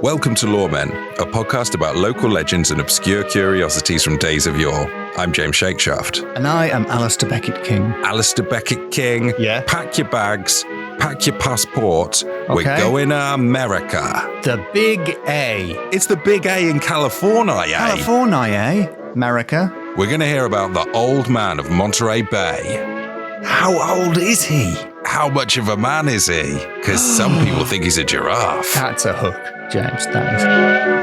Welcome to Loremen, a podcast about local legends and obscure curiosities from days of yore. I'm James Shakeshaft. And I am Alistair Beckett King. Alistair Beckett King. Yeah. Pack your bags, pack your passport. Okay. We're going to America. The Big A. It's the Big A in California, eh? California, eh? America. We're going to hear about the Old Man of Monterey Bay. How old is he? How much of a man is he? Because some people think he's a giraffe. That's a hook, James. That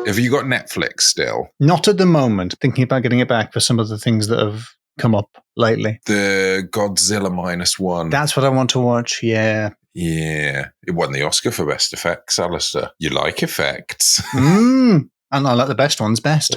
Have you got Netflix still? Not at the moment. Thinking about getting it back for some of the things that have come up lately. The Godzilla -1. That's what I want to watch, yeah. Yeah. It won the Oscar for Best Effects, Alistair. You like effects. And I like the best ones best.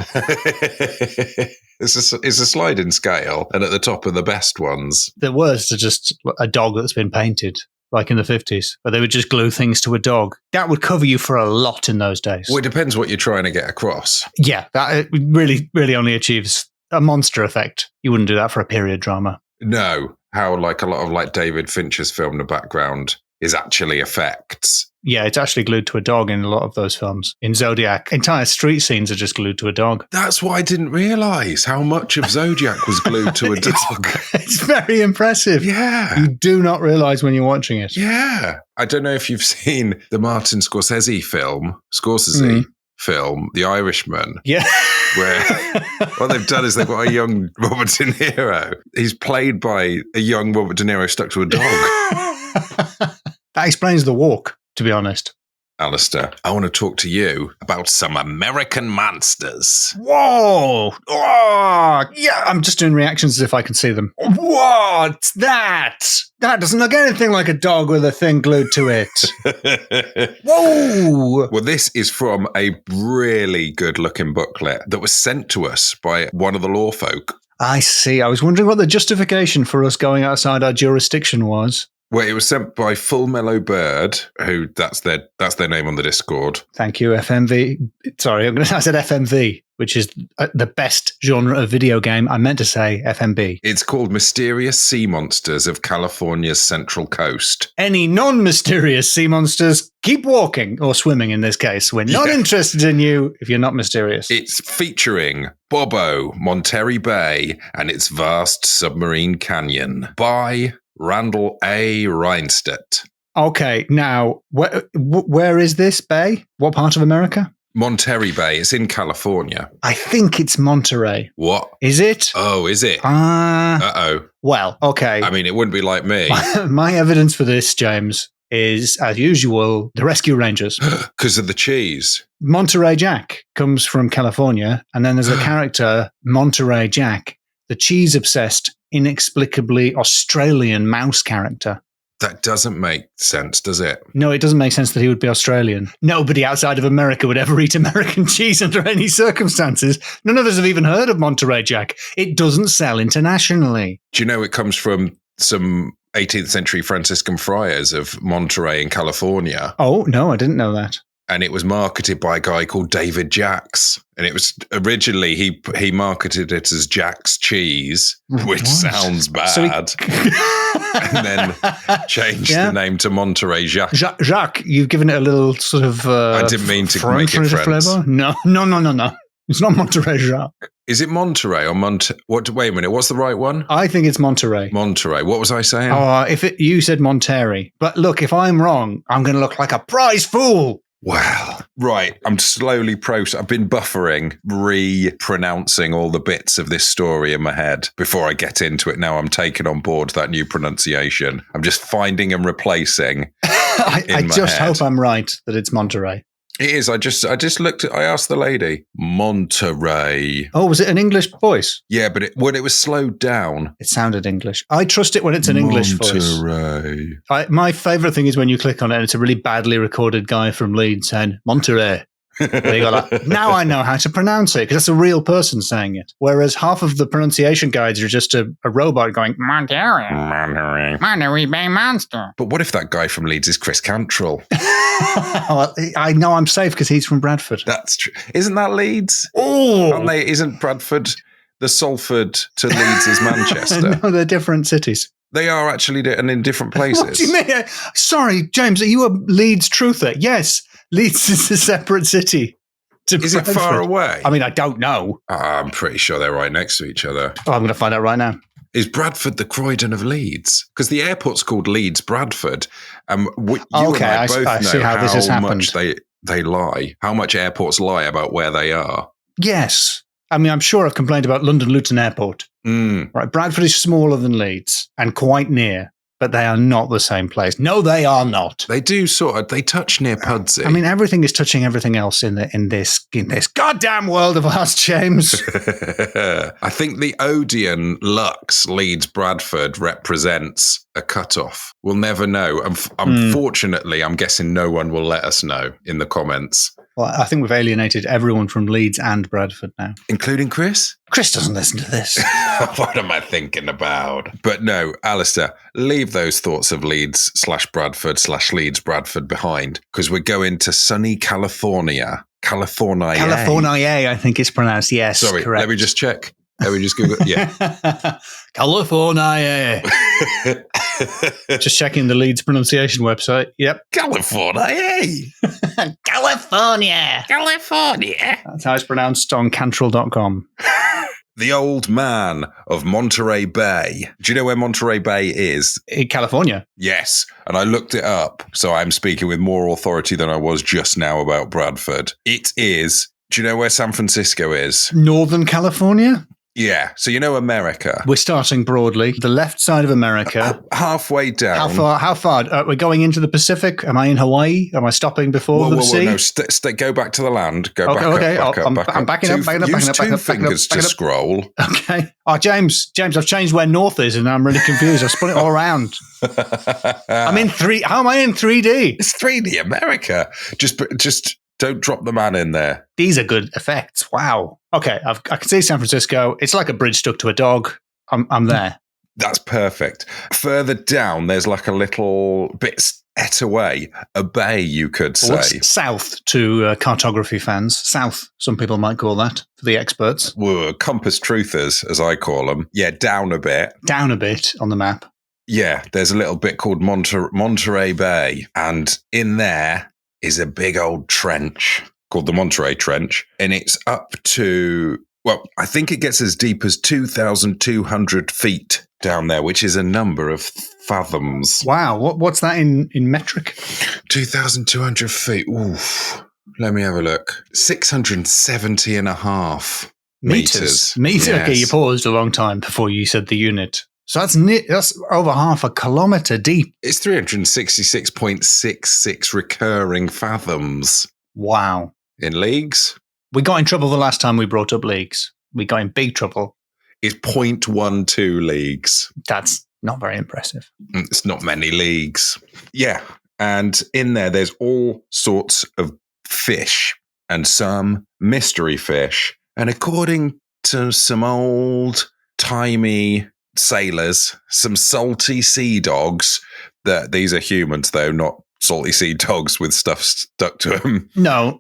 It's a sliding scale, and at the top are the best ones. The worst are just a dog that's been painted, like in the 50s, where they would just glue things to a dog. That would cover you for a lot in those days. Well, it depends what you're trying to get across. Yeah, that really, really only achieves a monster effect. You wouldn't do that for a period drama. No, how like a lot of like David Fincher's film, the background is actually effects. Yeah, it's actually glued to a dog in a lot of those films. In Zodiac, entire street scenes are just glued to a dog. That's what I didn't realise, how much of Zodiac was glued to a dog. It's very impressive. Yeah. You do not realise when you're watching it. Yeah. I don't know if you've seen the Martin Scorsese film, The Irishman. Yeah. Where what they've done is they've got a young Robert De Niro. He's played by a young Robert De Niro stuck to a dog. That explains the walk, to be honest. Alistair, I want to talk to you about some American monsters. Whoa! Oh, yeah, I'm just doing reactions as if I can see them. What's that? That doesn't look anything like a dog with a thing glued to it. Whoa! Well, this is from a really good-looking booklet that was sent to us by one of the law folk. I see. I was wondering what the justification for us going outside our jurisdiction was. Well, it was sent by Full Mellow Bird, who that's their name on the Discord. Thank you, FMV. Sorry, I said FMV, which is the best genre of video game. I meant to say FMB. It's called Mysterious Sea Monsters of California's Central Coast. Any non-mysterious sea monsters, keep walking, or swimming in this case. We're not interested in you if you're not mysterious. It's featuring Bobo, Monterey Bay, and its vast submarine canyon by Randall A. Reinstedt. Okay, now, where is this bay? What part of America? Monterey Bay. It's in California. I think it's Monterey. What? Is it? Oh, is it? Uh-oh. Well, okay. I mean, it wouldn't be like me. My evidence for this, James, is, as usual, the Rescue Rangers. Because of the cheese. Monterey Jack comes from California, and then there's a character, Monterey Jack, the cheese-obsessed, inexplicably Australian mouse character. That doesn't make sense, does it? No, it doesn't make sense that he would be Australian. Nobody outside of America would ever eat American cheese under any circumstances. None of us have even heard of Monterey Jack. It doesn't sell internationally. Do you know it comes from some 18th century Franciscan friars of Monterey in California? Oh, no, I didn't know that. And it was marketed by a guy called David Jacks. And it was originally, he marketed it as Jack's Cheese, which sounds bad. And then changed the name to Monterey Jacques. Jacques, you've given it a little sort of... I didn't mean to make it French. No. It's not Monterey Jacques. Is it Monterey or What? Wait a minute. What's the right one? I think it's Monterey. Monterey. What was I saying? Oh, you said Monterey. But look, if I'm wrong, I'm going to look like a prize fool. Wow. Right. I'm slowly I've been buffering, re-pronouncing all the bits of this story in my head before I get into it. Now I'm taking on board that new pronunciation. I'm just finding and replacing. I just hope I'm right that it's Monterey. It is. I just looked I asked the lady, Monterey. Oh, was it an English voice? Yeah, but when it was slowed down. It sounded English. I trust it when it's an English voice. Monterey. My favourite thing is when you click on it and it's a really badly recorded guy from Leeds saying, Monterey. Where you go like, now I know how to pronounce it because that's a real person saying it. Whereas half of the pronunciation guides are just a robot going, Monterey Bay Monster. But what if that guy from Leeds is Chris Cantrell? I know I'm safe because he's from Bradford. That's true. Isn't that Leeds? Oh, Isn't Bradford the Salford to Leeds is Manchester? No, they're different cities. They are actually and in different places. What do you mean? Sorry, James, are you a Leeds truther? Yes, Leeds is a separate city. Is it far away? I mean, I don't know. I'm pretty sure they're right next to each other. Oh, I'm going to find out right now. Is Bradford the Croydon of Leeds? Because the airport's called Leeds Bradford. You and I both know how much they lie, how much airports lie about where they are. Yes. I mean, I'm sure I've complained about London Luton Airport. Right, Bradford is smaller than Leeds and quite near, but they are not the same place. No, they are not. They do they touch near Pudsey. I mean, everything is touching everything else in this goddamn world of ours, James. I think the Odeon Lux Leeds Bradford represents a cutoff. We'll never know. Unfortunately, I'm guessing no one will let us know in the comments. Well, I think we've alienated everyone from Leeds and Bradford now. Including Chris? Chris doesn't listen to this. What am I thinking about? But no, Alistair, leave those thoughts of Leeds/Bradford/Leeds Bradford behind because we're going to sunny California. California, I think it's pronounced. Yes, sorry, correct. Let me just check. Let me just Google. Yeah. California. Just checking the Leeds pronunciation website. Yep. California. California. California. That's how it's pronounced on Cantrell.com. The Old Man of Monterey Bay. Do you know where Monterey Bay is? In California. Yes. And I looked it up. So I'm speaking with more authority than I was just now about Bradford. It is. Do you know where San Francisco is? Northern California? Yeah. So you know America. We're starting broadly. The left side of America. Halfway down. How far? We're going into the Pacific? Am I in Hawaii? Am I stopping before the sea? No, go back to the land. Go back up. I'm backing up. Use two fingers to scroll. Okay. Oh, James, I've changed where north is and I'm really confused. I've spun it all around. I'm in 3. How am I in 3D? It's 3D America. Just don't drop the man in there. These are good effects. Wow. Okay, I can see San Francisco. It's like a bridge stuck to a dog. I'm there. That's perfect. Further down, there's like a little bit set away, a bay, you could say. What's south to cartography fans? South, some people might call that, for the experts. Well, compass truthers, as I call them. Yeah, down a bit. Down a bit on the map. Yeah, there's a little bit called Monterey Bay. And in there is a big old trench called the Monterey Trench. And it's up to, well, I think it gets as deep as 2,200 feet down there, which is a number of fathoms. Wow. What's that in metric? 2,200 feet. Oof. Let me have a look. 670 and a half meters. Meters? Yes. Okay, you paused a long time before you said the unit. So that's over half a kilometre deep. It's 366.66 recurring fathoms. Wow. In leagues? We got in trouble the last time we brought up leagues. We got in big trouble. It's 0.12 leagues. That's not very impressive. It's not many leagues. Yeah. And in there's all sorts of fish and some mystery fish. And according to some old-timey sailors, some salty sea dogs, that these are humans, though, not salty sea dogs with stuff stuck to them. No,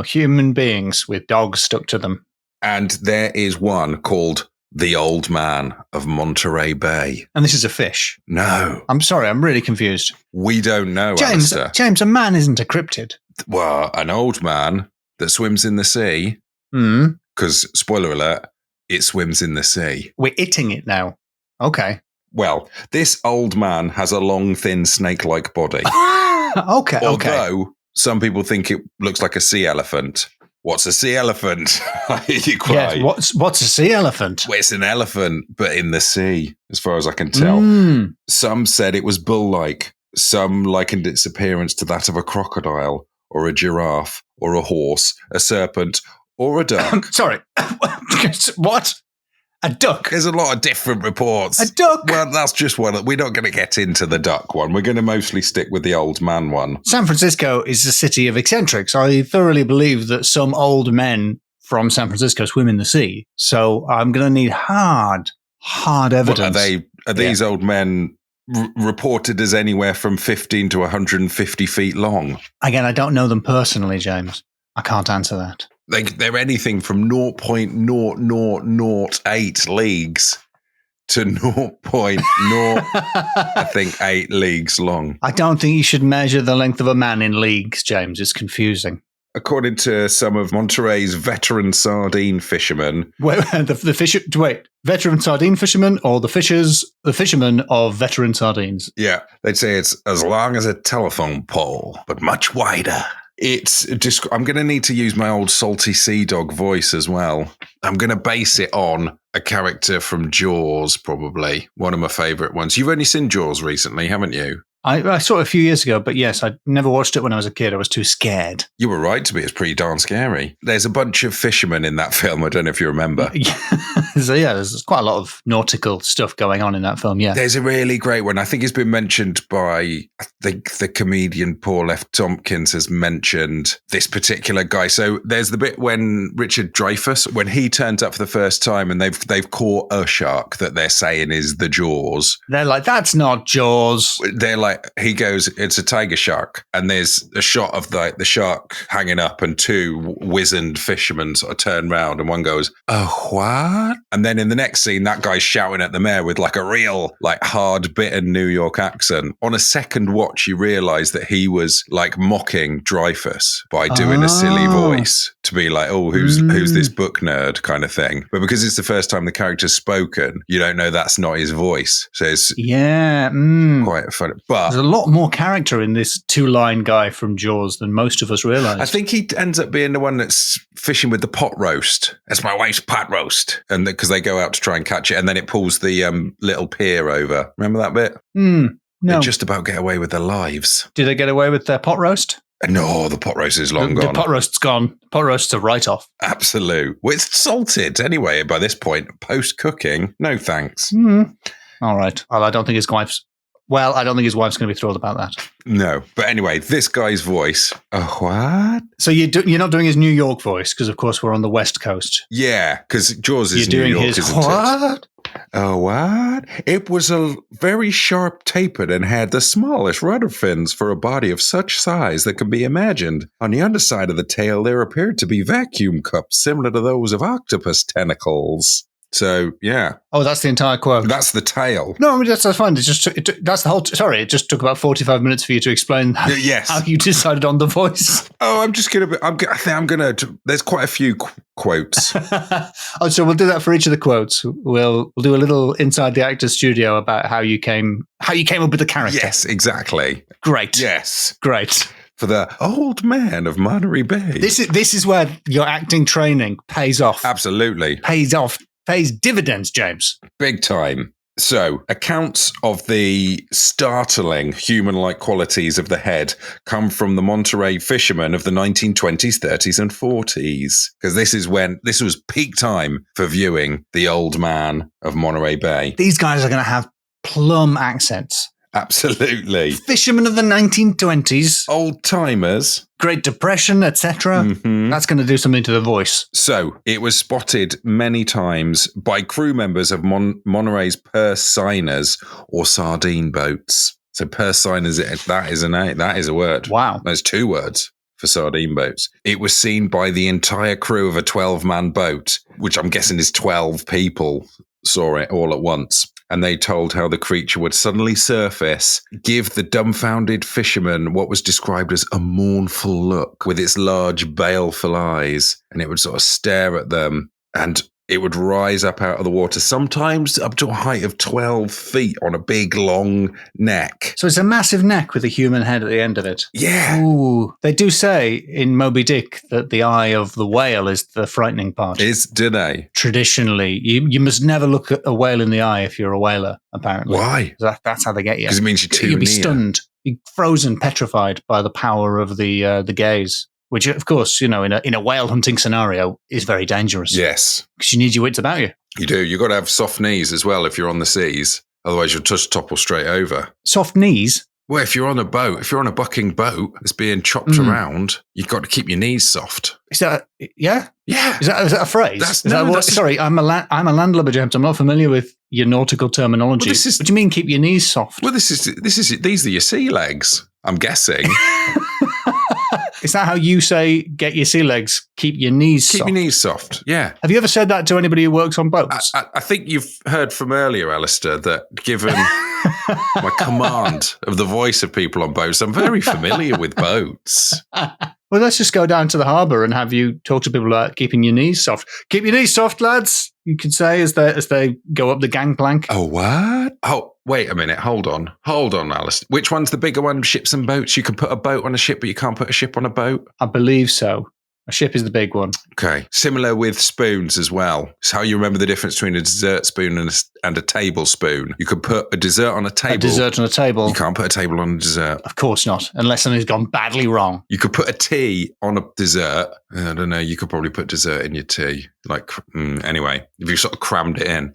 human beings with dogs stuck to them. And there is one called the Old Man of Monterey Bay. And this is a fish? No. I'm sorry, I'm really confused. We don't know, James, a man isn't a cryptid. Well, an old man that swims in the sea. Because, spoiler alert, it swims in the sea. We're eating it now. Okay. Well, this old man has a long, thin, snake-like body. Okay. Although some people think it looks like a sea elephant. What's a sea elephant? I hear you cry. Yes, what's a sea elephant? Well, it's an elephant, but in the sea, as far as I can tell. Some said it was bull-like. Some likened its appearance to that of a crocodile, or a giraffe, or a horse, a serpent, or a duck. Sorry. What? A duck. There's a lot of different reports. A duck. Well, that's just one. We're not going to get into the duck one. We're going to mostly stick with the old man one. San Francisco is a city of eccentrics. I thoroughly believe that some old men from San Francisco swim in the sea. So I'm going to need hard evidence. What, are these old men reported as anywhere from 15 to 150 feet long? Again, I don't know them personally, James. I can't answer that. They're anything from 0.0008 leagues to 0.08 leagues long. I don't think you should measure the length of a man in leagues, James. It's confusing. According to some of Monterey's veteran sardine fishermen. Wait, veteran sardine fishermen or the fishermen of veteran sardines? Yeah, they'd say it's as long as a telephone pole, but much wider. It's just, I'm going to need to use my old salty sea dog voice as well. I'm going to base it on a character from Jaws, probably. One of my favourite ones. You've only seen Jaws recently, haven't you? I saw it a few years ago, but yes, I never watched it when I was a kid. I was too scared. You were right to be. It's pretty darn scary. There's a bunch of fishermen in that film. I don't know if you remember. So yeah, there's quite a lot of nautical stuff going on in that film, yeah. There's a really great one. I think it's been mentioned by, I think the comedian Paul F. Tompkins has mentioned this particular guy. So there's the bit when Richard Dreyfuss, when he turns up for the first time and they've caught a shark that they're saying is the Jaws. They're like, that's not Jaws. They're like, he goes, it's a tiger shark. And there's a shot of the shark hanging up and two wizened fishermen sort of turn around and one goes, oh, what? And then in the next scene, that guy's shouting at the mayor with like a real like hard bitten New York accent. On a second watch, you realize that he was like mocking Dreyfuss by doing a silly voice to be like, oh, who's this book nerd kind of thing. But because it's the first time the character's spoken, you don't know that's not his voice. So it's quite funny. But there's a lot more character in this two-line guy from Jaws than most of us realize. I think he ends up being the one that's fishing with the pot roast. That's my wife's pot roast. And because they go out to try and catch it, and then it pulls the little pier over. Remember that bit? No. They just about get away with their lives. Did they get away with their pot roast? No, the pot roast is long gone. The pot roast's gone. Pot roast's a write-off. Absolute. Well, it's salted anyway by this point. Post-cooking, no thanks. All right. Well, I don't think his wife's going to be thrilled about that. No. But anyway, this guy's voice. Oh, what? So you're not doing his New York voice because, of course, we're on the West Coast. Yeah, because Jaws is New York, his isn't what? it? Oh, what? It was a very sharp tapered and had the smallest rudder fins for a body of such size that can be imagined. On the underside of the tail, there appeared to be vacuum cups similar to those of octopus tentacles. So, yeah. Oh, that's the entire quote. That's the tail. No, I mean, that's fine. It just that's the whole. Sorry, it just took about 45 minutes for you to explain how you decided on the voice. Oh, I'm just going to. I think I'm going to. There's quite a few quotes. So we'll do that for each of the quotes. We'll do a little inside the actor's studio about how you came up with the character. Yes, exactly. Great. Yes, great. For the Old Man of Monterey Bay. This is where your acting training pays off. Absolutely, pays off. Pays dividends, James. Big time. So, accounts of the startling human-like qualities of the head come from the Monterey fishermen of the 1920s, 30s, and 40s. Because this was peak time for viewing the Old Man of Monterey Bay. These guys are going to have plum accents. Absolutely. Fishermen of the 1920s. Old timers. Great Depression, etc. Mm-hmm. That's going to do something to the voice. So, it was spotted many times by crew members of Monterey's purse seiners or sardine boats. So, purse seiners, that is a word. Wow. There's two words for sardine boats. It was seen by the entire crew of a 12-man boat, which I'm guessing is 12 people saw it all at once. And they told how the creature would suddenly surface, give the dumbfounded fisherman what was described as a mournful look with its large, baleful eyes, and it would sort of stare at them, and it would rise up out of the water, sometimes up to a height of 12 feet on a big, long neck. So it's a massive neck with a human head at the end of it. Yeah. Ooh. They do say in Moby Dick that the eye of the whale is the frightening part. Do they? Traditionally. You must never look at a whale in the eye if you're a whaler, apparently. Why? That's how they get you. Because it means you're too You'll be near. stunned. You're frozen, petrified by the power of the gaze. Which, of course, in a whale hunting scenario is very dangerous. Yes. Because you need your wits about you. You do. You've got to have soft knees as well if you're on the seas. Otherwise, you'll just topple straight over. Soft knees? Well, if you're on a boat, if you're on a bucking boat that's being chopped around, you've got to keep your knees soft. Is that, yeah? Yeah. Is that a phrase? Sorry, I'm a landlubber, James. I'm not familiar with your nautical terminology. What do you mean keep your knees soft? Well, these are your sea legs, I'm guessing. Is that how you say get your sea legs, keep your knees soft? Keep your knees soft, yeah. Have you ever said that to anybody who works on boats? I think you've heard from earlier, Alistair, that given my command of the voice of people on boats, I'm very familiar with boats. Well, let's just go down to the harbour and have you talk to people about keeping your knees soft. Keep your knees soft, lads, you could say as they go up the gangplank. Oh, what? Oh, wait a minute. Hold on, Alice. Which one's the bigger one? Ships and boats? You can put a boat on a ship, but you can't put a ship on a boat? I believe so. A ship is the big one. Okay. Similar with spoons as well. It's how you remember the difference between a dessert spoon and a tablespoon. You could put a dessert on a table. A dessert on a table. You can't put a table on a dessert. Of course not, unless something's gone badly wrong. You could put a tea on a dessert. I don't know. You could probably put dessert in your tea. Anyway, if you sort of crammed it in.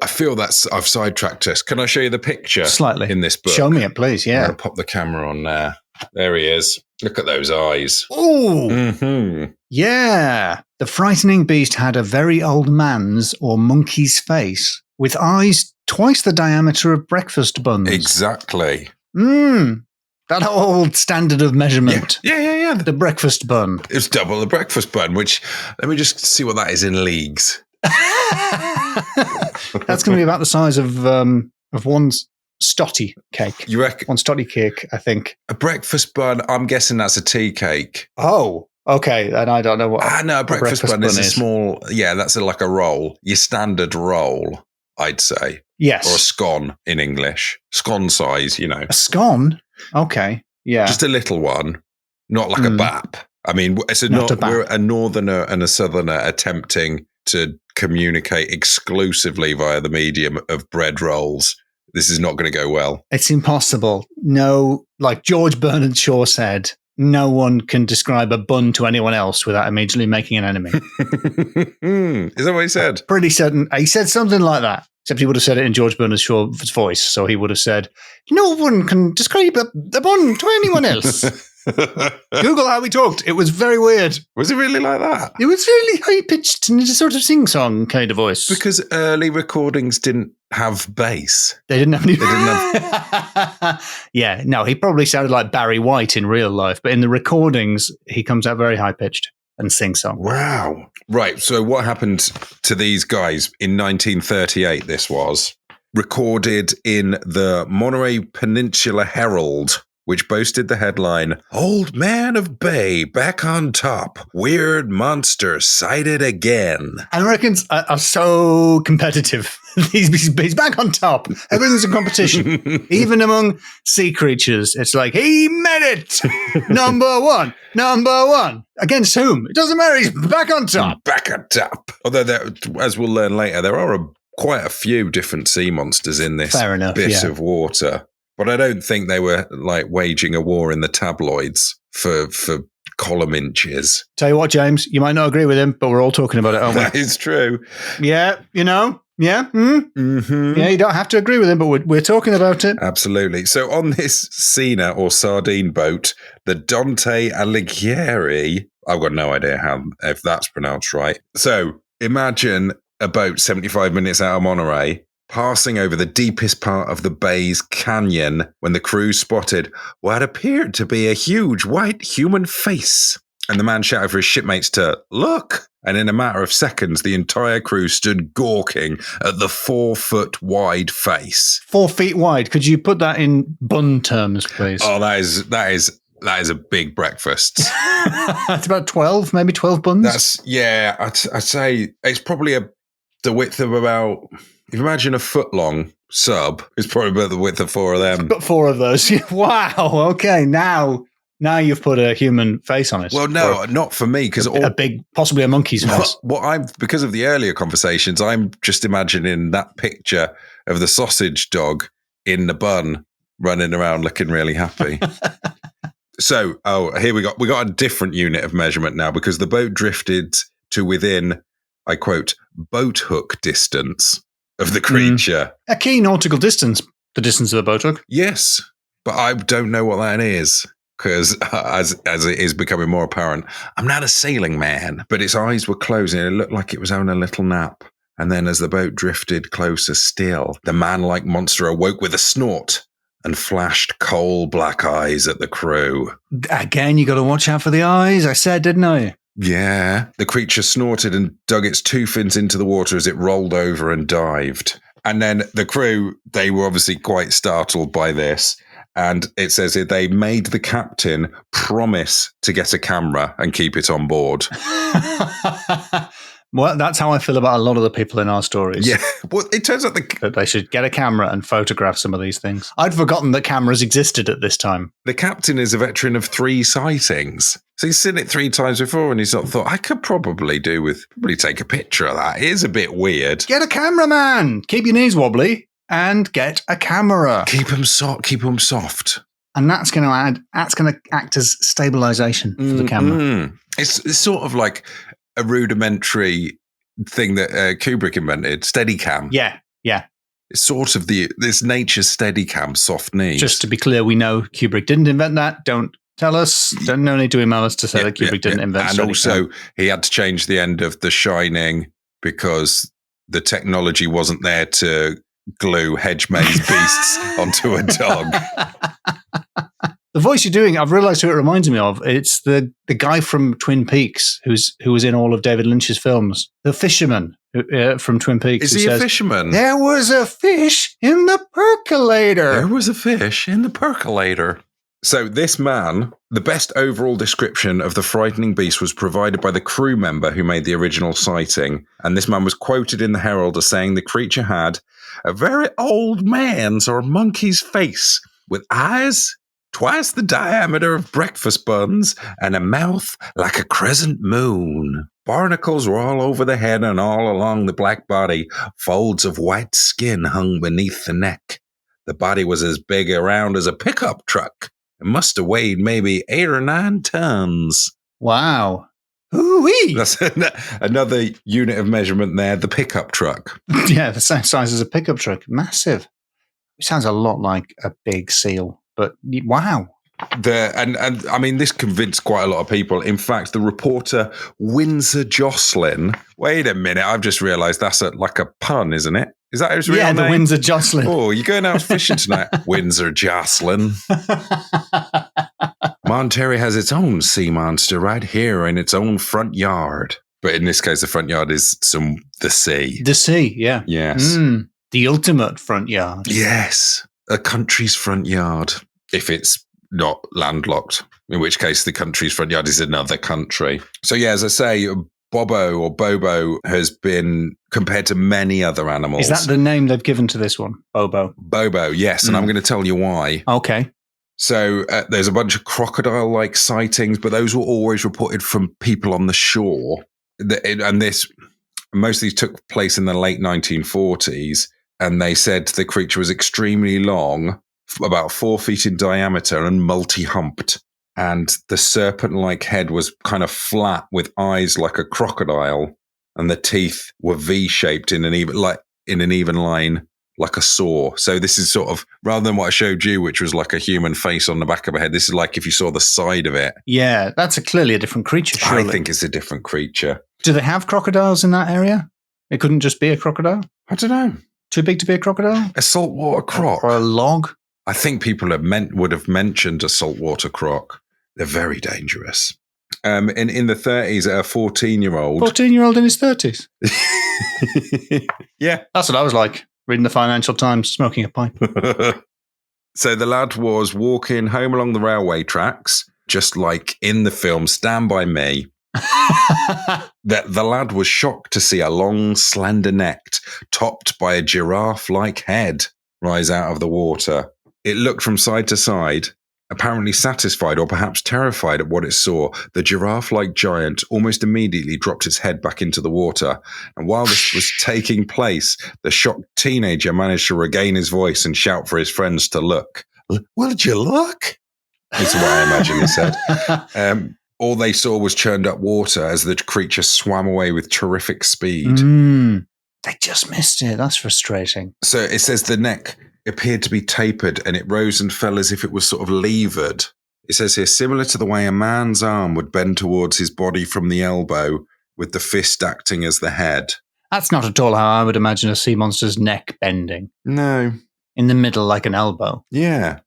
I feel I've sidetracked us. Can I show you the picture? Slightly. In this book? Show me it, please. Yeah. I'm going to pop the camera on there. There he is. Look at those eyes. Oh, mm-hmm. Yeah. The frightening beast had a very old man's or monkey's face with eyes twice the diameter of breakfast buns. Exactly. That old standard of measurement. Yeah. The breakfast bun. It's double the breakfast bun, which, let me just see what that is in leagues. That's going to be about the size of one's stotty cake. You reckon? One stotty cake, I think. A breakfast bun, I'm guessing that's a tea cake. Oh, okay. And I don't know what. No, a breakfast bun is a small, that's like a roll. Your standard roll, I'd say. Yes. Or a scone in English. Scone size, A scone? Okay. Yeah. Just a little one, not like a bap. I mean, we're a northerner and a southerner attempting to communicate exclusively via the medium of bread rolls. This is not going to go well. It's impossible. No, like George Bernard Shaw said, no one can describe a bun to anyone else without immediately making an enemy. Is that what he said? Pretty certain. He said something like that, except he would have said it in George Bernard Shaw's voice. So he would have said, no one can describe a bun to anyone else. Google how we talked. It was very weird. Was it really like that? It was really high-pitched and a sort of sing-song kind of voice. Because early recordings didn't have bass. They didn't have any. Yeah, no, he probably sounded like Barry White in real life, but in the recordings, he comes out very high-pitched and sing-song. Wow. Right, so what happened to these guys in 1938, this was, recorded in the Monterey Peninsula Herald, which boasted the headline, Old Man of Bay back on top. Weird monster sighted again. Americans are so competitive. He's back on top. Everything's a competition. Even among sea creatures. It's like, he made it. Number one. Against whom? It doesn't matter. He's back on top. Back on top. Although, as we'll learn later, there are quite a few different sea monsters in this bit of water. But I don't think they were like waging a war in the tabloids for column inches. Tell you what, James, you might not agree with him, but we're all talking about it, aren't we? That is true. Yeah, Yeah? Mm-hmm. Yeah, you don't have to agree with him, but we're talking about it. Absolutely. So on this Sina or sardine boat, the Dante Alighieri, I've got no idea if that's pronounced right. So imagine a boat 75 minutes out of Monterey, passing over the deepest part of the bay's canyon when the crew spotted what appeared to be a huge white human face. And the man shouted for his shipmates to look. And in a matter of seconds, the entire crew stood gawking at the 4-foot wide face. 4 feet wide. Could you put that in bun terms, please? Oh, that is a big breakfast. It's about 12, maybe 12 buns. I'd say it's probably the width of about... If you imagine a foot-long sub, it's probably about the width of 4 of them. Got 4 of those. Wow. Okay. Now you've put a human face on it. Well, no, not for me, because possibly a monkey's face. Because of the earlier conversations, I'm just imagining that picture of the sausage dog in the bun running around looking really happy. So, here we got a different unit of measurement now because the boat drifted to within, I quote, boat hook distance of the creature. A key nautical distance, the distance of the boat hook. Yes, but I don't know what that is. Because as it is becoming more apparent, I'm not a sailing man, but its eyes were closing. It looked like it was having a little nap. And then as the boat drifted closer still, the man-like monster awoke with a snort and flashed coal black eyes at the crew. Again, you got to watch out for the eyes. I said, didn't I? Yeah. The creature snorted and dug its two fins into the water as it rolled over and dived. And then the crew, they were obviously quite startled by this. And it says that they made the captain promise to get a camera and keep it on board. Well, that's how I feel about a lot of the people in our stories. Yeah. Well, it turns out that they should get a camera and photograph some of these things. I'd forgotten that cameras existed at this time. The captain is a veteran of 3 sightings. So he's seen it 3 times before and he's sort of thought, I could probably take a picture of that. It is a bit weird. Get a cameraman. Keep your knees wobbly. And get a camera. Keep them soft. And that's going to act as stabilization for the camera. It's sort of like a rudimentary thing that Kubrick invented, Steadicam. Yeah. It's sort of this nature's Steadicam, soft knees. Just to be clear, we know Kubrick didn't invent that. Don't tell us. No need to email us to say that Kubrick didn't invent And Steadicam. also, he had to change the end of The Shining because the technology wasn't there to glue hedge maze beasts onto a dog. The voice you're doing, I've realised who it reminds me of. It's the guy from Twin Peaks who was in all of David Lynch's films. The fisherman from Twin Peaks. Is he a fisherman? There was a fish in the percolator. There was a fish in the percolator. So this man, the best overall description of the frightening beast was provided by the crew member who made the original sighting. And this man was quoted in the Herald as saying the creature had a very old man's or monkey's face with eyes twice the diameter of breakfast buns and a mouth like a crescent moon. Barnacles were all over the head and all along the black body. Folds of white skin hung beneath the neck. The body was as big around as a pickup truck. It must have weighed maybe 8 or 9 tons. Wow. Ooh-wee. That's another unit of measurement there, the pickup truck. Yeah, the same size as a pickup truck. Massive. It sounds a lot like a big seal, but wow. And I mean, this convinced quite a lot of people. In fact, the reporter Windsor Jocelyn. Wait a minute, I've just realised that's like a pun, isn't it? Is that his real name? Yeah, the Windsor Jocelyn. Oh, you're going out fishing tonight, Windsor Jocelyn. Monterey has its own sea monster right here in its own front yard. But in this case, the front yard is the sea. The sea, yeah. Yes. The ultimate front yard. Yes. A country's front yard. If it's not landlocked, in which case the country's front yard is another country. So yeah, as I say, Bobo or Bobo has been compared to many other animals. Is that the name they've given to this one? Bobo? Bobo, yes. And I'm going to tell you why. Okay. So there's a bunch of crocodile-like sightings, but those were always reported from people on the shore. And most of these took place in the late 1940s. And they said the creature was extremely long, about 4 feet in diameter and multi-humped. And the serpent-like head was kind of flat with eyes like a crocodile. And the teeth were V-shaped in an even line like a saw. So this is sort of, rather than what I showed you, which was like a human face on the back of a head, this is like if you saw the side of it. Yeah, that's clearly a different creature, surely. I think it's a different creature. Do they have crocodiles in that area? It couldn't just be a crocodile? I don't know. Too big to be a crocodile? A saltwater croc. Or a log? I think people would have mentioned a saltwater croc. They're very dangerous. In the 30s, a 14-year-old... 14-year-old in his 30s? Yeah. That's what I was like, reading the Financial Times, smoking a pipe. So the lad was walking home along the railway tracks, just like in the film Stand By Me. The lad was shocked to see a long, slender neck topped by a giraffe-like head rise out of the water. It looked from side to side, apparently satisfied or perhaps terrified at what it saw. The giraffe-like giant almost immediately dropped its head back into the water. And while this was taking place, the shocked teenager managed to regain his voice and shout for his friends to look. Will you look? Is what I imagine he said. all they saw was churned up water as the creature swam away with terrific speed. They just missed it. That's frustrating. So it says the neck appeared to be tapered and it rose and fell as if it was sort of levered. It says here, similar to the way a man's arm would bend towards his body from the elbow, with the fist acting as the head. That's not at all how I would imagine a sea monster's neck bending. No. In the middle, like an elbow. Yeah.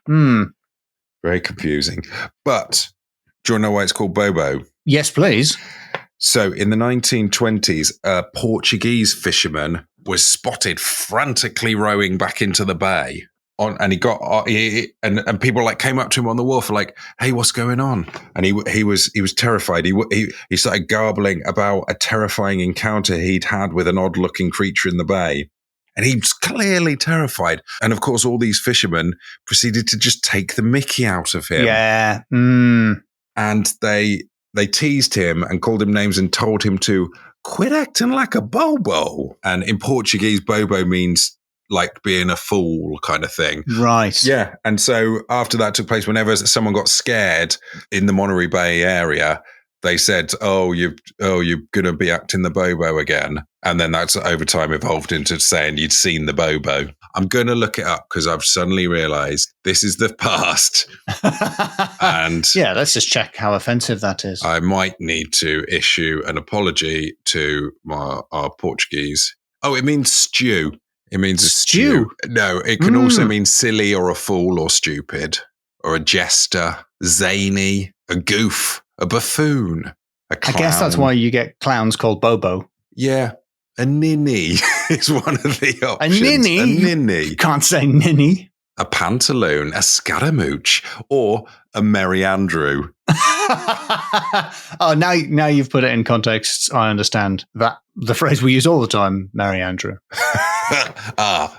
Very confusing. But do you want to know why it's called Bobo? Yes, please. So in the 1920s, a Portuguese fisherman was spotted frantically rowing back into the bay. And he got and people like came up to him on the wharf like, "Hey, what's going on?" And he was terrified. He started garbling about a terrifying encounter he'd had with an odd-looking creature in the bay, and he was clearly terrified. And of course, all these fishermen proceeded to just take the mickey out of him. Yeah, and they teased him and called him names and told him to quit acting like a Bobo. And in Portuguese, Bobo means like being a fool kind of thing. Right. Yeah. And so after that took place, whenever someone got scared in the Monterey Bay area, they said, you're going to be acting the Bobo again. And then that's over time evolved into saying you'd seen the Bobo. I'm going to look it up because I've suddenly realized this is the past. And yeah, let's just check how offensive that is. I might need to issue an apology to our Portuguese. Oh, it means stew. It means a stew. No, it can also mean silly or a fool or stupid or a jester, zany, a goof, a buffoon, a clown. I guess that's why you get clowns called Bobo. Yeah. A ninny is one of the options. A ninny? A ninny. You can't say ninny. A pantaloon, a scaramouche, or a Merry Andrew. Oh, now you've put it in context. I understand that the phrase we use all the time, Merry Andrew.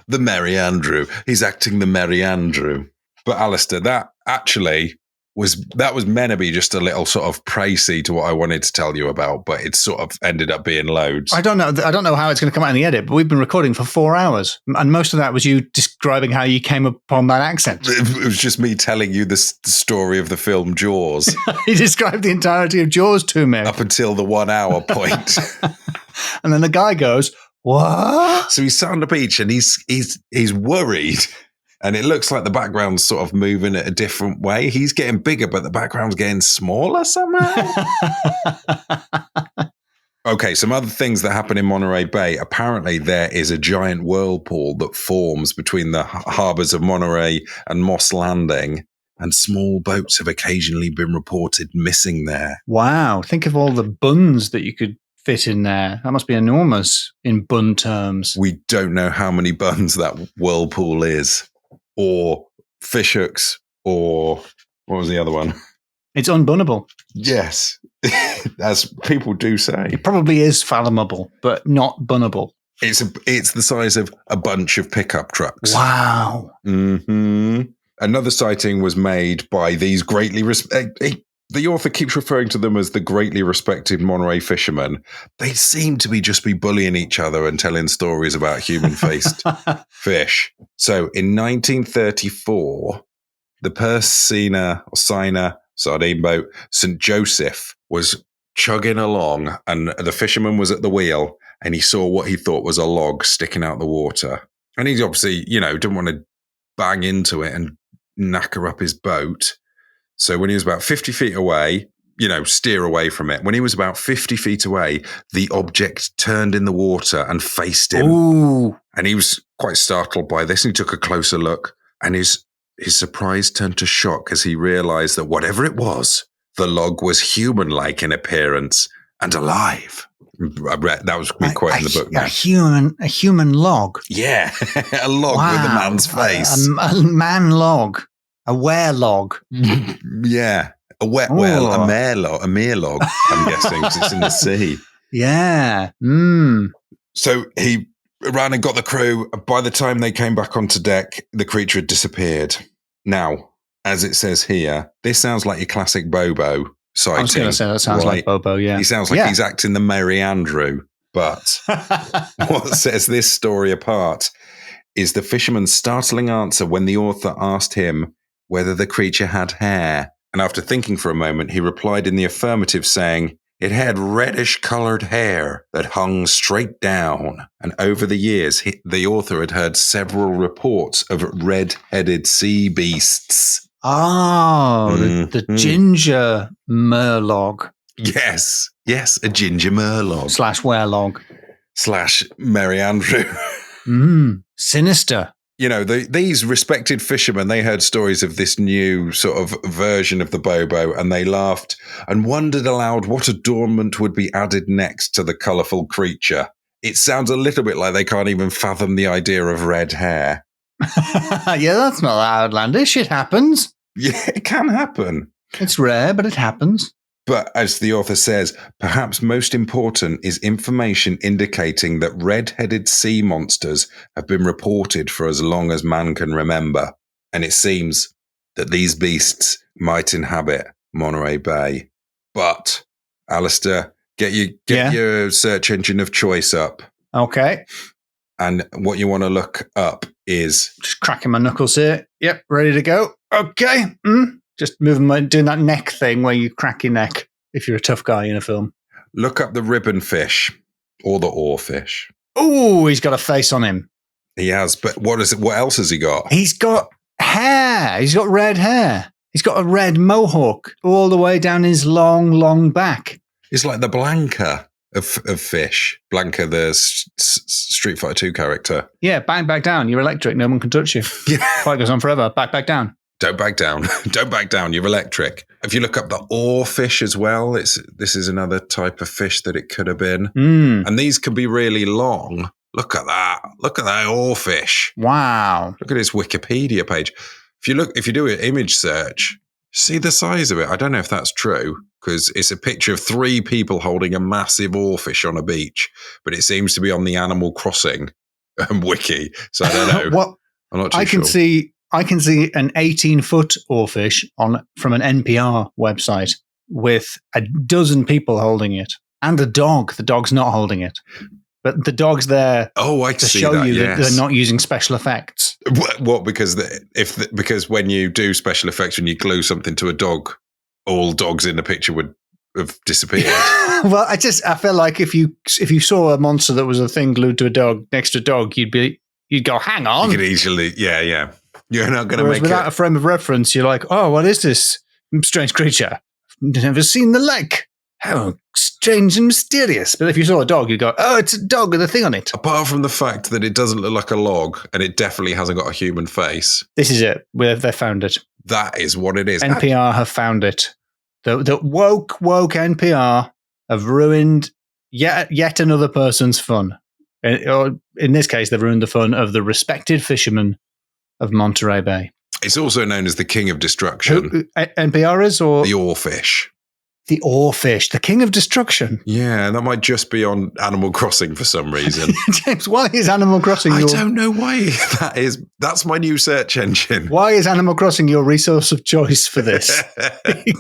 The Merry Andrew. He's acting the Merry Andrew. But Alistair, that actually was meant to be just a little sort of précis to what I wanted to tell you about, but it sort of ended up being loads. I don't know how it's going to come out in the edit, but we've been recording for 4 hours, and most of that was you describing how you came upon that accent. It was just me telling you the story of the film Jaws. He described the entirety of Jaws to me up until the 1 hour point. And then the guy goes, "What?" So he's sat on the beach and he's worried. And it looks like the background's sort of moving at a different way. He's getting bigger, but the background's getting smaller somehow. Okay, some other things that happen in Monterey Bay. Apparently, there is a giant whirlpool that forms between the harbors of Monterey and Moss Landing, and small boats have occasionally been reported missing there. Wow, think of all the buns that you could fit in there. That must be enormous in bun terms. We don't know how many buns that whirlpool is. Or fish hooks, or what was the other one? It's unbunnable. Yes, as people do say. It probably is fathomable, but not bunnable. It's the size of a bunch of pickup trucks. Wow. Mm-hmm. Another sighting was made by these greatly the author keeps referring to them as the greatly respected Monterey fishermen. They seem to be bullying each other and telling stories about human-faced fish. So in 1934, the Persina sardine boat St. Joseph was chugging along, and the fisherman was at the wheel, and he saw what he thought was a log sticking out the water. And he obviously, didn't want to bang into it and knacker up his boat. So when he was about 50 feet away, steer away from it. When he was about 50 feet away, the object turned in the water and faced him. Ooh. And he was quite startled by this. And he took a closer look, and his surprise turned to shock as he realized that whatever it was, the log was human-like in appearance and alive. That was me quoting the book now. A human log? Yeah, a log with a man's face. A man log. A were log. Yeah. A mere log, I'm guessing, because it's in the sea. Yeah. So he ran and got the crew. By the time they came back onto deck, the creature had disappeared. Now, as it says here, this sounds like your classic Bobo sighting. I was going to say that sounds like Bobo, yeah. He sounds like he's acting the Merry Andrew. But what sets this story apart is the fisherman's startling answer when the author asked him whether the creature had hair. And after thinking for a moment, he replied in the affirmative, saying, "It had reddish-colored hair that hung straight down." And over the years, the author had heard several reports of red-headed sea beasts. Oh, the ginger merlog. Yes, a ginger merlog. / werelog. / Merry Andrew. Sinister. You know, these respected fishermen, they heard stories of this new sort of version of the Bobo, and they laughed and wondered aloud what adornment would be added next to the colourful creature. It sounds a little bit like they can't even fathom the idea of red hair. Yeah, that's not outlandish. It happens. Yeah, it can happen. It's rare, but it happens. But as the author says, perhaps most important is information indicating that red-headed sea monsters have been reported for as long as man can remember. And it seems that these beasts might inhabit Monterey Bay. But, Alistair, get your search engine of choice up. Okay. And what you want to look up is... Just cracking my knuckles here. Yep, ready to go. Okay. Just doing that neck thing where you crack your neck if you're a tough guy in a film. Look up the ribbon fish or the oarfish. Oh, he's got a face on him. He has, but what else has he got? He's got hair. He's got red hair. He's got a red mohawk all the way down his long, long back. It's like the Blanca of fish. Blanca, the Street Fighter 2 character. Yeah, back down. You're electric. No one can touch you. Yeah. Fight goes on forever. Back down. Don't back down. Don't back down. You're electric. If you look up the oarfish as well, this is another type of fish that it could have been. And these can be really long. Look at that. Look at that oarfish. Wow. Look at his Wikipedia page. If you do an image search, see the size of it. I don't know if that's true because it's a picture of 3 people holding a massive oarfish on a beach, but it seems to be on the Animal Crossing wiki. So I don't know. What? I'm not too sure. I can see an 18-foot oarfish from an NPR website with a dozen people holding it and a dog. The dog's not holding it, but the dog's there to show you that they're not using special effects. What? Because because when you do special effects, when you glue something to a dog, all dogs in the picture would have disappeared. Well, I feel like if you saw a monster that was a thing glued to a dog next to a dog, you'd go, hang on. You could easily, yeah. You're not going to make without a frame of reference, you're like, oh, what is this strange creature? I've never seen the like. How strange and mysterious. But if you saw a dog, you'd go, oh, it's a dog with a thing on it. Apart from the fact that it doesn't look like a log and it definitely hasn't got a human face. This is it. They found it. That is what it is. NPR have found it. The woke NPR have ruined yet another person's fun. Or in this case, they've ruined the fun of the respected fishermen of Monterey Bay. It's also known as the King of Destruction. NPR is? Or the oarfish. The oarfish, the King of Destruction. Yeah, that might just be on Animal Crossing for some reason. James, why is Animal Crossing I don't know why that is. That's my new search engine. Why is Animal Crossing your resource of choice for this?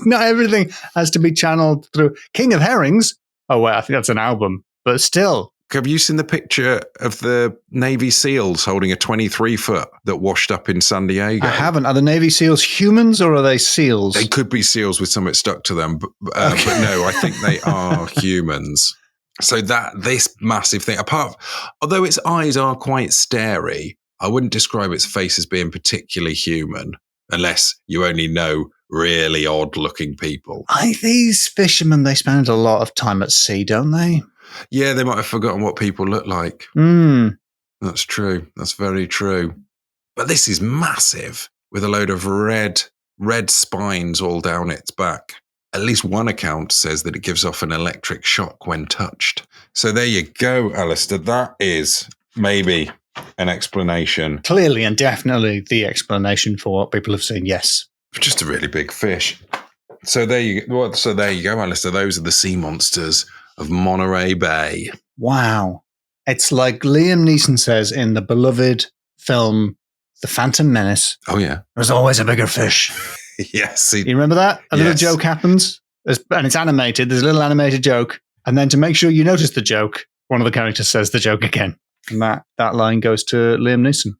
Not everything has to be channeled through King of Herrings. Oh, wait, I think that's an album. But still. Have you seen the picture of the Navy SEALs holding a 23-foot that washed up in San Diego? I haven't. Are the Navy SEALs humans or are they seals? They could be seals with something stuck to them, but no, I think they are humans. So this massive thing, although its eyes are quite starey, I wouldn't describe its face as being particularly human, unless you only know really odd-looking people. These fishermen, they spend a lot of time at sea, don't they? Yeah, they might have forgotten what people look like. That's true. That's very true. But this is massive with a load of red spines all down its back. At least one account says that it gives off an electric shock when touched. So there you go, Alistair. That is maybe an explanation. Clearly and definitely the explanation for what people have seen, yes. Just a really big fish. So there you go, Alistair. Those are the sea monsters of Monterey Bay. Wow. It's like Liam Neeson says in the beloved film The Phantom Menace. Oh, yeah. There's always a bigger fish. Yes. You remember that? A little joke happens, and it's animated. There's a little animated joke. And then to make sure you notice the joke, one of the characters says the joke again. And that line goes to Liam Neeson.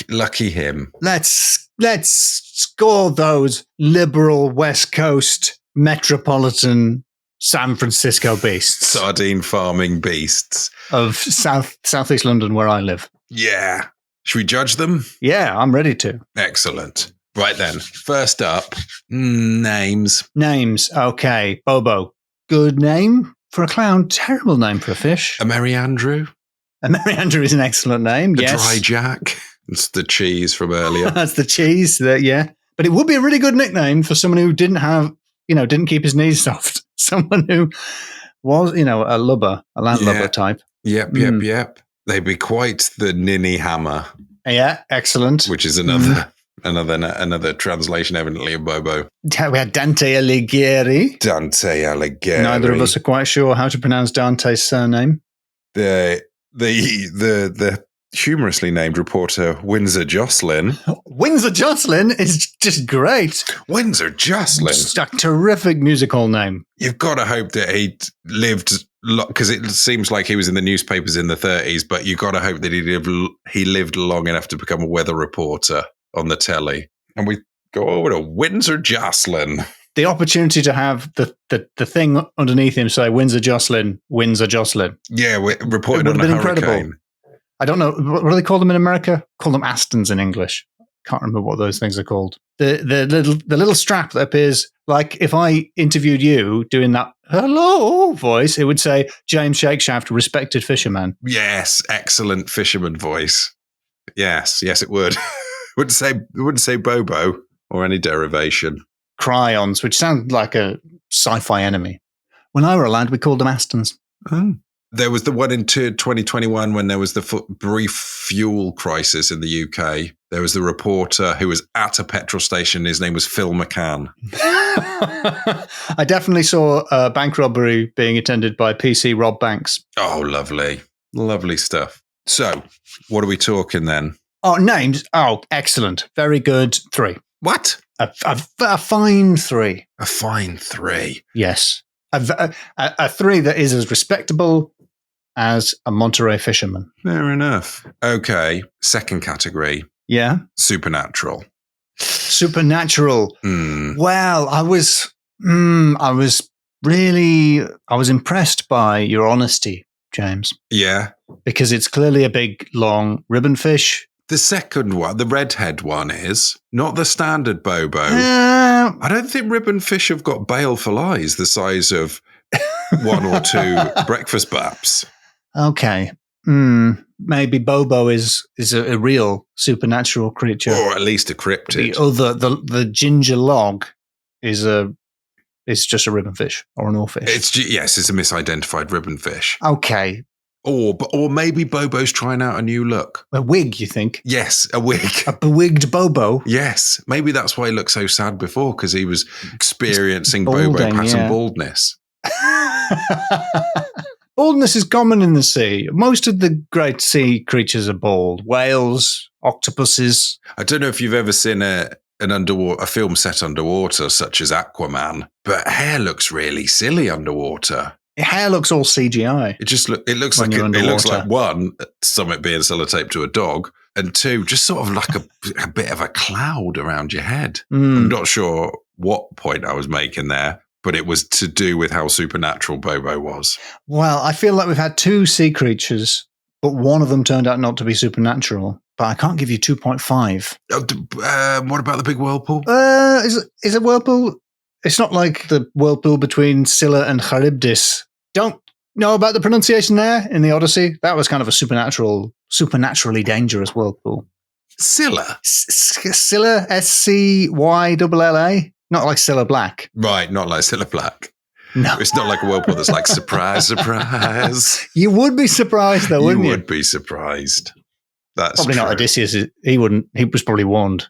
Lucky him. Let's let's score those liberal West Coast metropolitan San Francisco beasts. Sardine farming beasts. Of southeast London, where I live. Yeah. Should we judge them? Yeah, I'm ready to. Excellent. Right then. First up, names. Names. Okay. Bobo. Good name for a clown. Terrible name for a fish. A Merry Andrew. A Merry Andrew is an excellent name. A yes. Dry Jack. It's the cheese from earlier. That's the cheese. Yeah. But it would be a really good nickname for someone who didn't keep his knees soft. Someone who was, a lubber, a landlubber type. Yep. They'd be quite the ninny hammer. Yeah, excellent. Which is another translation, evidently, of Bobo. We had Dante Alighieri. Dante Alighieri. Neither of us are quite sure how to pronounce Dante's surname. The humorously named reporter Windsor Jocelyn. Windsor Jocelyn is just great. Windsor Jocelyn. Just a terrific musical name. You've got to hope that he lived, because it seems like he was in the newspapers in the 30s, but you've got to hope that he lived long enough to become a weather reporter on the telly. And we go over to Windsor Jocelyn. The opportunity to have the thing underneath him say Windsor Jocelyn, Windsor Jocelyn. Yeah, we're reporting on a hurricane. Incredible. I don't know. What do they call them in America? Call them Astons in English. Can't remember what those things are called. The little strap that appears, like if I interviewed you doing that hello voice, it would say James Shakeshaft, respected fisherman. Yes, excellent fisherman voice. Yes, it would. It wouldn't say Bobo or any derivation. Cryons, which sound like a sci-fi enemy. When I were a lad, we called them Astons. Oh. There was the one in 2021 when there was the brief fuel crisis in the UK. There was the reporter who was at a petrol station. His name was Phil McCann. I definitely saw a bank robbery being attended by PC Rob Banks. Oh, lovely. Lovely stuff. So, what are we talking then? Oh, names. Oh, excellent. Very good. 3. What? A fine 3. A fine 3. Yes. A 3 that is as respectable as a Monterey fisherman. Fair enough. Okay. Second category. Yeah. Supernatural. Well, I was impressed by your honesty, James. Yeah. Because it's clearly a big, long ribbon fish. The second one, the redhead one, is not the standard Bobo. I don't think ribbon fish have got baleful eyes the size of 1 or 2 breakfast baps. Okay. Maybe Bobo is a real supernatural creature. Or at least a cryptid. The ginger log is just a ribbon fish or an oarfish. It's a misidentified ribbon fish. Okay. Or maybe Bobo's trying out a new look. A wig, you think? Yes, a wig. A bewigged Bobo? Yes. Maybe that's why he looked so sad before, because he was experiencing Bobo pattern baldness. Baldness is common in the sea. Most of the great sea creatures are bald. Whales, octopuses. I don't know if you've ever seen a film set underwater, such as Aquaman, but hair looks really silly underwater. Hair looks all CGI. It looks like 1, something being sellotaped to a dog, and 2, just sort of like a bit of a cloud around your head. I'm not sure what point I was making there, but it was to do with how supernatural Bobo was. Well, I feel like we've had 2 sea creatures, but one of them turned out not to be supernatural. But I can't give you 2.5. What about the big whirlpool? Is it whirlpool? It's not like the whirlpool between Scylla and Charybdis. Don't know about the pronunciation there in the Odyssey. That was kind of a supernaturally dangerous whirlpool. Scylla? Scylla, Scylla. Not like Scylla Black. Right, not like Scylla Black. No. It's not like a whirlpool that's like, surprise, surprise. You would be surprised, though, wouldn't you? You would be surprised. That's probably true. Not Odysseus. He wouldn't. He was probably warned.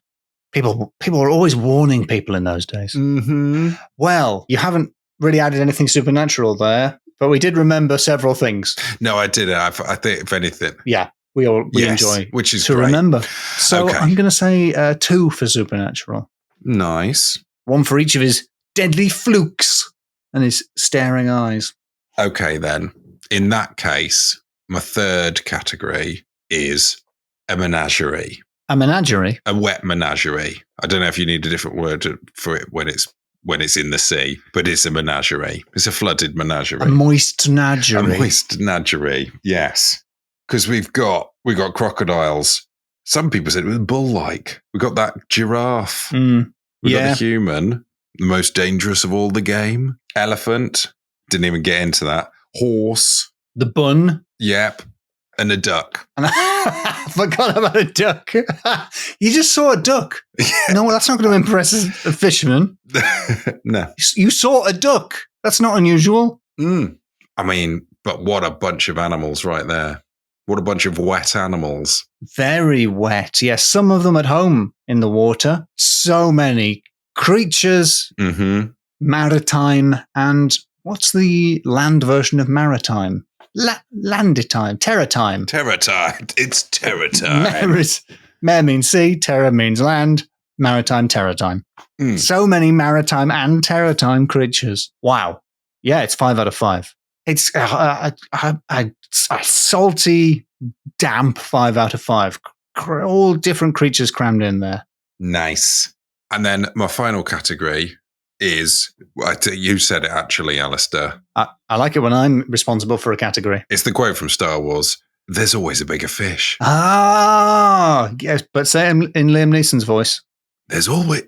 People were always warning people in those days. Mm-hmm. Well, you haven't really added anything supernatural there, but we did remember several things. No, I didn't. I think, if anything. Yeah, we enjoy which is to great. remember. So okay. I'm going to say 2 for supernatural. Nice. 1 for each of his deadly flukes and his staring eyes. Okay, then. In that case, my third category is a menagerie. A menagerie? A wet menagerie. I don't know if you need a different word for it when it's in the sea, but it's a menagerie. It's a flooded menagerie. A moist menagerie. A moist menagerie, yes. Because we've got crocodiles. Some people said it was bull-like. We've got that giraffe. We've got the human, the most dangerous of all the game. Elephant. Didn't even get into that. Horse. The bun. Yep. And a duck. And I forgot about a duck. You just saw a duck. Yeah. No, that's not going to impress a fisherman. No. You saw a duck. That's not unusual. I mean, but what a bunch of animals right there. What a bunch of wet animals. Very wet. Yes, some of them at home in the water. So many creatures, maritime, and what's the land version of maritime? Landitime. Terratime. Terratime. It's terratime. Mare means sea, terra means land, maritime, terratime. So many maritime and terratime creatures. Wow. Yeah, it's 5 out of 5. It's a salty, damp 5 out of 5. All different creatures crammed in there. Nice. And then my final category is, you said it actually, Alistair. I like it when I'm responsible for a category. It's the quote from Star Wars. There's always a bigger fish. Yes, but say it in Liam Neeson's voice. There's always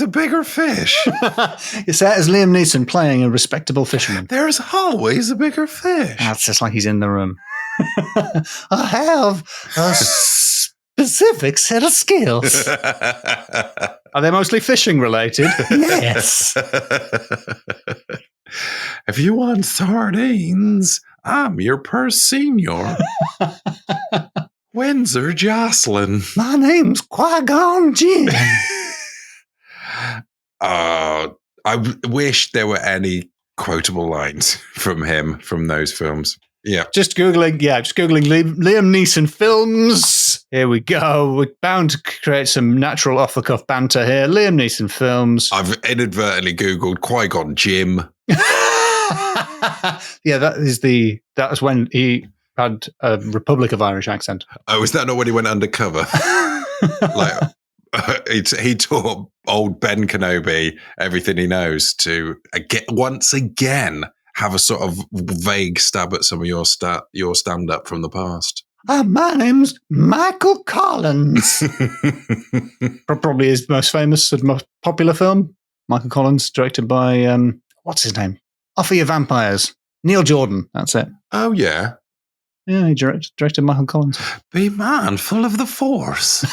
a bigger fish. You say it as Liam Neeson playing a respectable fisherman. There's always a bigger fish. That's just like he's in the room. I have a specific set of skills. Are they mostly fishing related? Yes. If you want sardines, I'm your purse senior. Windsor Jocelyn. My name's Qui-Gon Jinn. I wish there were any quotable lines from him from those films. Yeah. Just Googling Liam Neeson films. Here we go. We're bound to create some natural off-the-cuff banter here. Liam Neeson films. I've inadvertently Googled Qui-Gon Jinn. Yeah, that was when he had a Republic of Irish accent. Oh, is that not when he went undercover? He taught old Ben Kenobi everything he knows to once again have a sort of vague stab at some of your stand-up from the past. My name's Michael Collins. Probably his most famous and most popular film. Michael Collins, directed by, what's his name? Off of Your Vampires. Neil Jordan, that's it. Oh, yeah. Yeah, he directed Michael Collins. Be mindful of the Force.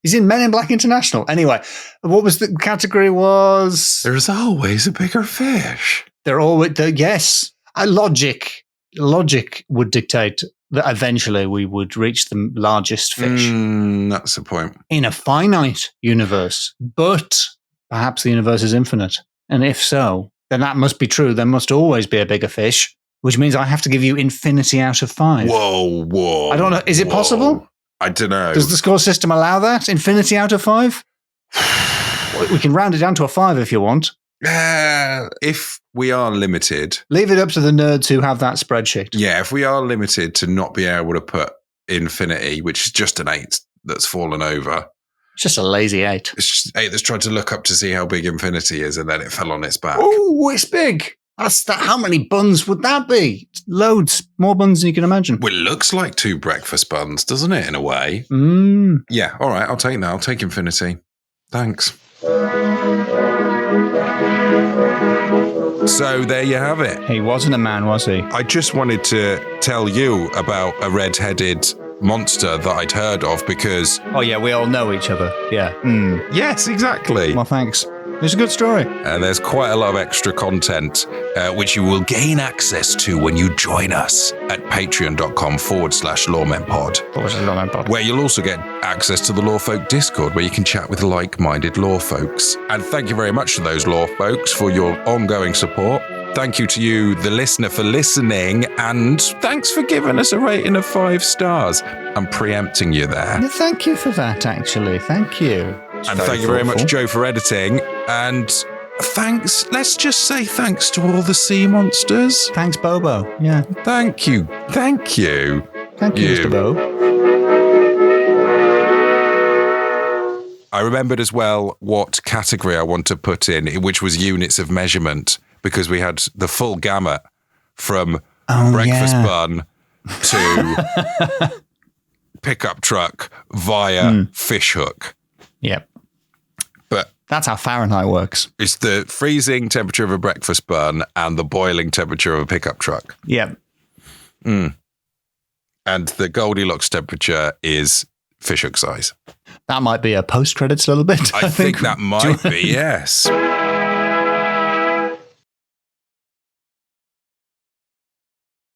He's in Men in Black International. Anyway, what was the category was? There's always a bigger fish. Yes. Logic would dictate that eventually we would reach the largest fish. That's the point. In a finite universe. But perhaps the universe is infinite. And if so, then that must be true. There must always be a bigger fish, which means I have to give you infinity out of 5. Whoa. I don't know. Is it possible? I don't know. Does the score system allow that? Infinity out of 5? We can round it down to a 5 if you want. If we are limited. Leave it up to the nerds who have that spreadsheet. Yeah, if we are limited to not be able to put infinity, which is just an 8 that's fallen over. It's just a lazy 8. It's just 8 that's tried to look up to see how big infinity is, and then it fell on its back. Oh, it's big. How many buns would that be? Loads. More buns than you can imagine. Well, it looks like 2 breakfast buns, doesn't it, in a way? Yeah, all right, I'll take that. I'll take infinity. Thanks. So there you have it. He wasn't a man, was he? I just wanted to tell you about a red-headed monster that I'd heard of because... Oh, yeah, we all know each other. Yeah. Yes, exactly. Well, thanks. It's a good story. There's quite a lot of extra content, which you will gain access to when you join us at patreon.com/LoremenPod. Where you'll also get access to the Lore Folk Discord, where you can chat with like-minded lore folks. And thank you very much to those lore folks for your ongoing support. Thank you to you, the listener, for listening. And thanks for giving us a rating of 5 stars. I'm preempting you there. Yeah, thank you for that, actually. Thank you. And thank you very much, Joe, for editing. And thanks, let's just say thanks to all the sea monsters. Thanks, Bobo. Yeah. Thank you. Thank you, Mr. Bo. I remembered as well what category I want to put in, which was units of measurement, because we had the full gamut from breakfast bun to pickup truck via fish hook. Yep. But that's how Fahrenheit works. It's the freezing temperature of a breakfast bun and the boiling temperature of a pickup truck. Yep. And the Goldilocks temperature is fish hook size. That might be a post-credits little bit. I think that might be, yes.